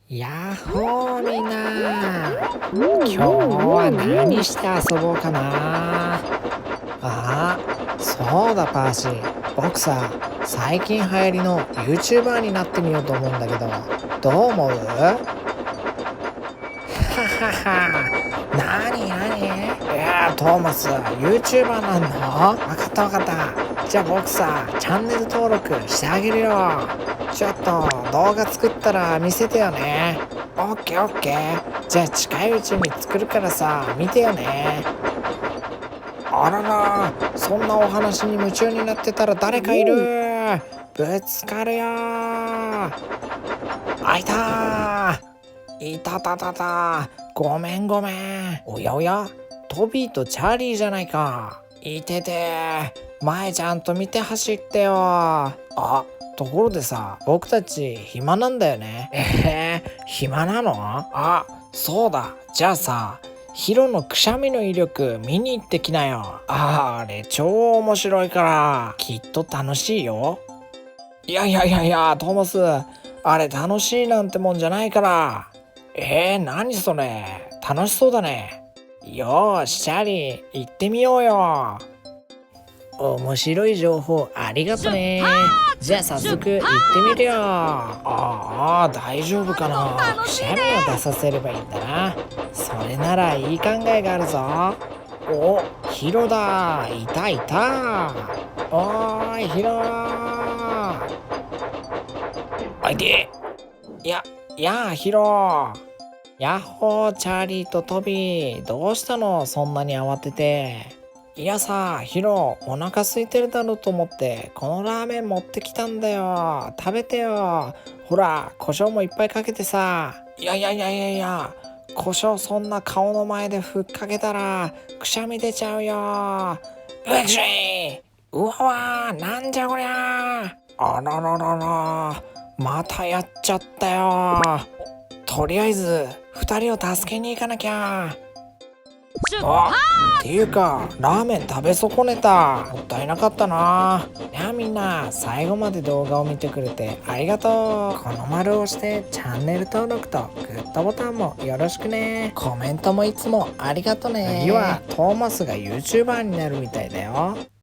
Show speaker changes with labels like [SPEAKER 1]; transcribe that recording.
[SPEAKER 1] やっほーみんな、今日は何して遊ぼうかな。そうだパーシー、僕さ、最近流行りの YouTuber になってみようと思うんだけど、どう思う？ははは。なになに？トーマス YouTuber なんの？わかったわかった。じゃあ僕さ、チャンネル登録してあげるよ。ちょっと動画作ったら見せてよね。オッケーオッケー。じゃあ近いうちに作るからさ、見てよね。あらら、そんなお話に夢中になってたら誰かいる。ぶつかるよ。あいたー。いたたたた。ごめんごめん。おやおや、トビーとチャーリーじゃないか。いてて、前ちゃんと見て走ってよ。ところでさ、僕たち暇なんだよね。暇なの？そうだ。じゃあさ、ヒロのくしゃみの威力見に行ってきなよ。あれ超面白いからきっと楽しいよ。いやいやいやいや、トーマス、あれ楽しいなんてもんじゃないから。何それ、楽しそうだね。よーしチャーリー、行ってみようよ。面白い情報ありがとね。じゃあ早速行ってみるよ。大丈夫かな。くしゃみを出させればいいんだな。それならいい考えがあるぞ。お、ヒロだ。いたいた。おーいヒロー。おいで。やあヒロ。やっほーチャーリーとトビー、どうしたのそんなに慌てて。いやさ、ヒロ、お腹空いてるだろうと思ってこのラーメン持ってきたんだよ。食べてよ。ほら、胡椒もいっぱいかけてさ。いやいやいやいやいや、胡椒そんな顔の前でふっかけたらくしゃみ出ちゃうよ。うくしー。うわわー、なんじゃこりゃ。あらららら、またやっちゃったよ。とりあえず2人を助けに行かなきゃ。っていうかラーメン食べ損ねた。もったいなかったな。みんな最後まで動画を見てくれてありがとう。この丸を押してチャンネル登録とグッドボタンもよろしくね。コメントもいつもありがとね。次はトーマスが YouTuber になるみたいだよ。